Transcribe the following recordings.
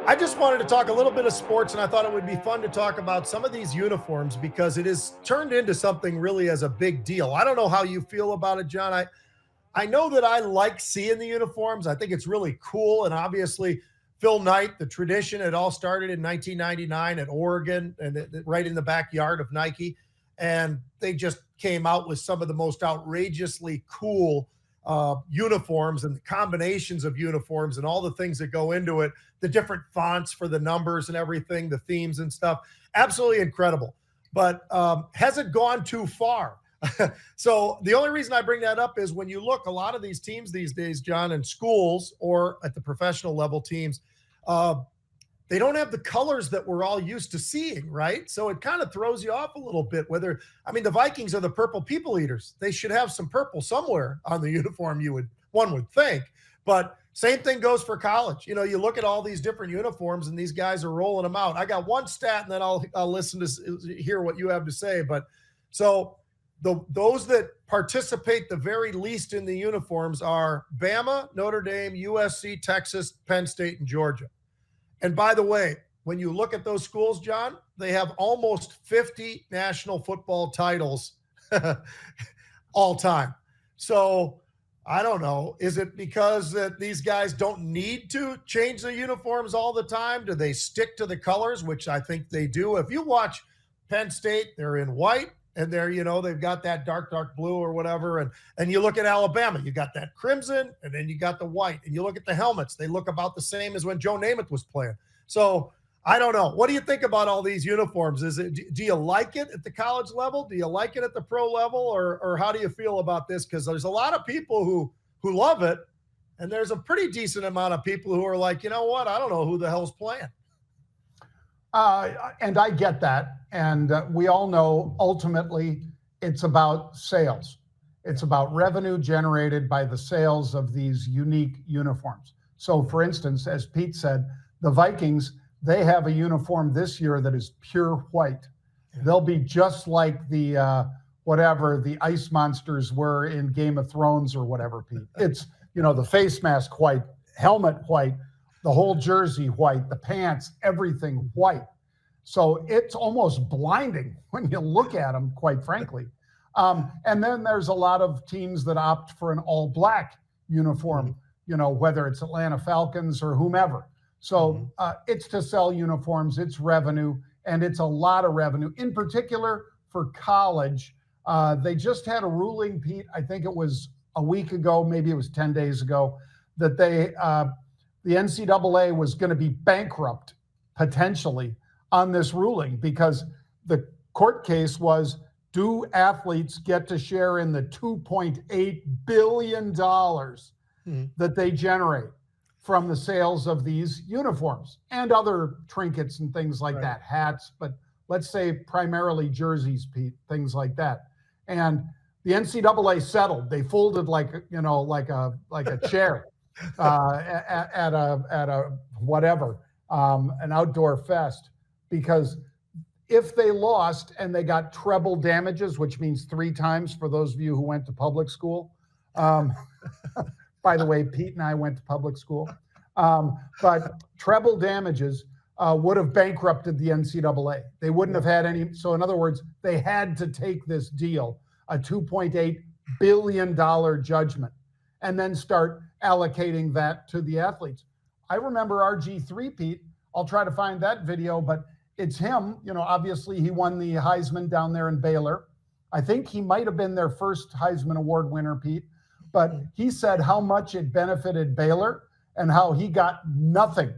I just wanted to talk a little bit of sports, and I thought it would be fun to talk about some of these uniforms because it has turned into something really as a big deal. I don't know how you feel about it, John. I know that I like seeing the uniforms. I think it's really cool, and obviously Phil Knight, the tradition, it all started in 1999 at Oregon and right in the backyard of Nike, and they just came out with some of the most outrageously cool uniforms and the combinations of uniforms and all the things that go into it, the different fonts for the numbers and everything, the themes and stuff. Absolutely incredible. But has it gone too far? So the only reason I bring that up is when you look, a lot of these teams these days, John, in schools or at the professional level teams, they don't have the colors that we're all used to seeing, right? So it kind of throws you off a little bit. The Vikings are the purple people eaters. They should have some purple somewhere on the uniform, one would think. But same thing goes for college. You know, you look at all these different uniforms and these guys are rolling them out. I got one stat and then I'll listen to hear what you have to say. But so those that participate the very least in the uniforms are Bama, Notre Dame, USC, Texas, Penn State, and Georgia. And by the way, when you look at those schools, John, they have almost 50 national football titles all time. So I don't know. Is it because that these guys don't need to change their uniforms all the time? Do they stick to the colors, which I think they do? If you watch Penn State, they're in white. And they've got that dark blue or whatever. And you look at Alabama, you got that crimson, and then you got the white. And you look at the helmets, they look about the same as when Joe Namath was playing. So I don't know. What do you think about all these uniforms? Do you like it at the college level? Do you like it at the pro level? Or how do you feel about this? Because there's a lot of people who love it. And there's a pretty decent amount of people who are like, you know what? I don't know who the hell's playing. And I get that. And we all know ultimately it's about sales. It's about revenue generated by the sales of these unique uniforms. So for instance, as Pete said, the Vikings, they have a uniform this year that is pure white. Yeah. They'll be just like the ice monsters were in Game of Thrones or whatever, Pete. It's, the face mask white, helmet white, the whole jersey white, the pants, everything white. So it's almost blinding when you look at them, quite frankly. And then there's a lot of teams that opt for an all black uniform, whether it's Atlanta Falcons or whomever. So it's to sell uniforms, it's revenue, and it's a lot of revenue. In particular for college, they just had a ruling, Pete, I think it was a week ago, maybe it was 10 days ago, that the NCAA was going to be bankrupt potentially on this ruling because the court case was, do athletes get to share in the $2.8 billion that they generate from the sales of these uniforms and other trinkets and things like that, hats, but let's say primarily jerseys, Pete, things like that. And the NCAA settled. They folded like a chair. At a whatever, an outdoor fest, because if they lost and they got treble damages, which means 3 times for those of you who went to public school. By the way, Pete and I went to public school. But treble damages would have bankrupted the NCAA. They wouldn't have had any. So in other words, they had to take this deal, a $2.8 billion judgment, and then start allocating that to the athletes. I remember RG3, Pete. I'll try to find that video, but it's him. Obviously he won the Heisman down there in Baylor. I think he might have been their first Heisman Award winner, Pete, but he said how much it benefited Baylor and how he got nothing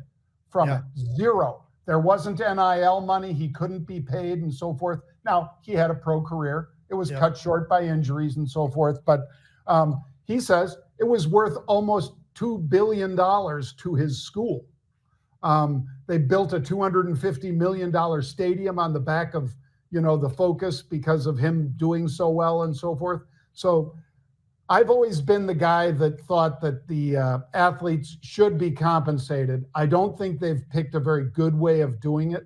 from it. Zero. There wasn't NIL money. He couldn't be paid and so forth. Now, he had a pro career. It was cut short by injuries and so forth, but he says it was worth almost $2 billion to his school. They built a $250 million stadium on the back of, the Focus because of him doing so well and so forth. So I've always been the guy that thought that the athletes should be compensated. I don't think they've picked a very good way of doing it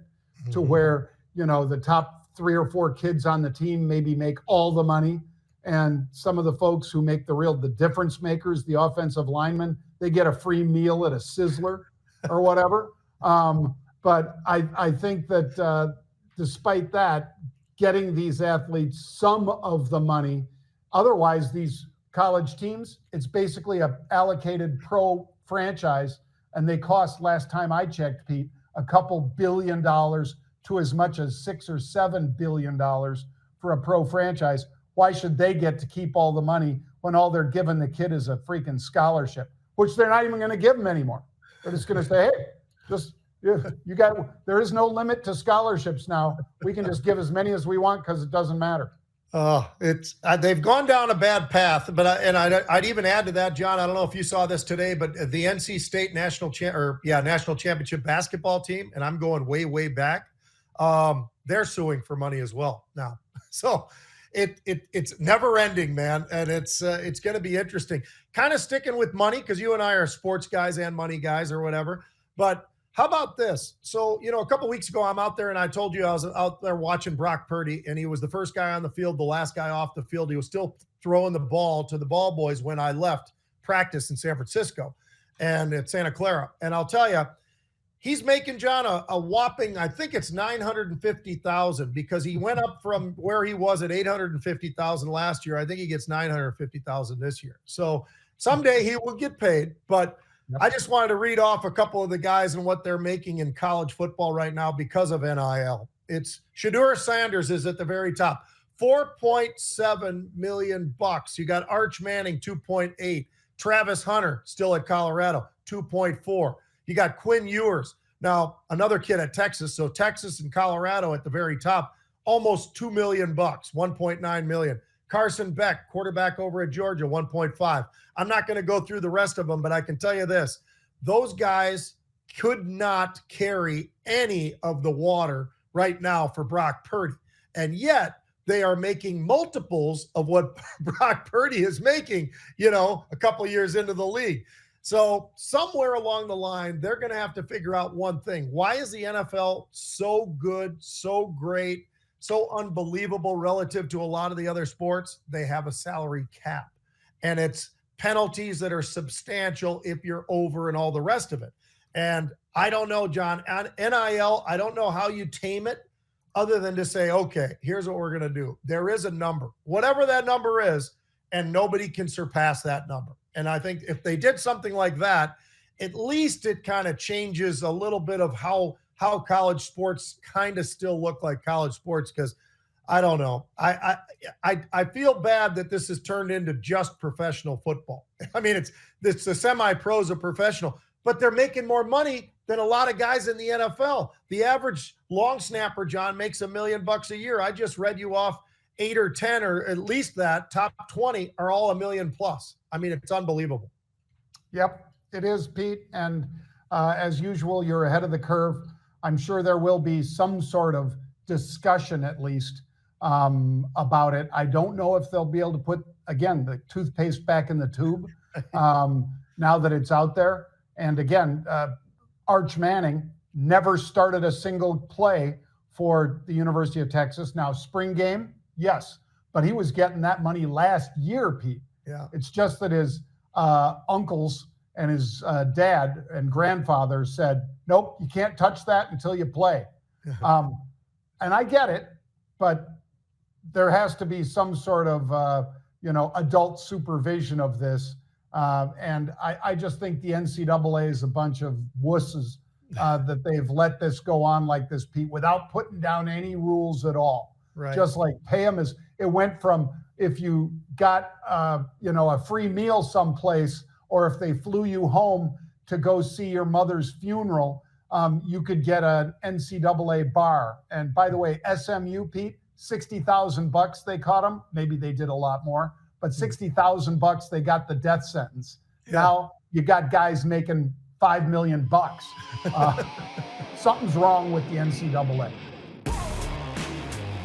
to where, the top 3 or 4 kids on the team maybe make all the money. And some of the folks who make the difference makers, the offensive linemen, they get a free meal at a Sizzler or whatever. But I think that despite that, getting these athletes some of the money, otherwise these college teams, it's basically a allocated pro franchise, and they cost, last time I checked, Pete, a couple $1 billion to as much as $6 or $7 billion for a pro franchise. Why should they get to keep all the money when all they're giving the kid is a freaking scholarship, which they're not even going to give them anymore? They're just going to say, hey, just you got, there is no limit to scholarships now. We can just give as many as we want because it doesn't matter. It's they've gone down a bad path, but I'd even add to that, John. I don't know if you saw this today, but the NC State national championship basketball team, and I'm going way back. They're suing for money as well now. So it's never ending, man, and it's going to be interesting. Kind of sticking with money because you and I are sports guys and money guys or whatever, but. How about this? So, a couple weeks ago, I'm out there and I told you I was out there watching Brock Purdy, and he was the first guy on the field, the last guy off the field. He was still throwing the ball to the ball boys when I left practice in San Francisco and at Santa Clara. And I'll tell you, he's making, John, a whopping, I think it's $950,000 because he went up from where he was at $850,000 last year. I think he gets $950,000 this year. So someday he will get paid, but I just wanted to read off a couple of the guys and what they're making in college football right now because of NIL. It's Shedeur Sanders is at the very top, $4.7 million. You got Arch Manning, 2.8. Travis Hunter, still at Colorado, 2.4. You got Quinn Ewers, now another kid at Texas. So Texas and Colorado at the very top, almost $2 million, $1.9 million. Carson Beck, quarterback over at Georgia, 1.5. I'm not going to go through the rest of them, but I can tell you this. Those guys could not carry any of the water right now for Brock Purdy. And yet they are making multiples of what Brock Purdy is making, a couple years into the league. So somewhere along the line, they're going to have to figure out one thing. Why is the NFL so good, so great, so unbelievable relative to a lot of the other sports? They have a salary cap, and it's penalties that are substantial if you're over and all the rest of it. And I don't know, John, on NIL, I don't know how you tame it other than to say, okay, here's what we're going to do. There is a number, whatever that number is, and nobody can surpass that number. And I think if they did something like that, at least it kind of changes a little bit of how college sports kind of still look like college sports, because I don't know. I feel bad that this has turned into just professional football. I mean, it's the semi-pros are professional, but they're making more money than a lot of guys in the NFL. The average long snapper, John, makes $1 million a year. I just read you off 8 or 10, or at least that top 20 are all $1 million plus. I mean, it's unbelievable. Yep, it is, Pete. And as usual, you're ahead of the curve. I'm sure there will be some sort of discussion, at least, about it. I don't know if they'll be able to put, again, the toothpaste back in the tube now that it's out there. And again, Arch Manning never started a single play for the University of Texas. Now, spring game, yes, but he was getting that money last year, Pete. Yeah. It's just that his uncles and his dad and grandfather said, nope, you can't touch that until you play. And I get it, but there has to be some sort of, adult supervision of this. And I just think the NCAA is a bunch of wusses that they've let this go on like this, Pete, without putting down any rules at all. Right. Just like pay them as it went from, if you got, a free meal someplace, or if they flew you home to go see your mother's funeral, you could get an NCAA bar. And by the way, SMU, Pete, $60,000 they caught them. Maybe they did a lot more, but $60,000 they got the death sentence. Yeah. Now you got guys making $5 million. Something's wrong with the NCAA.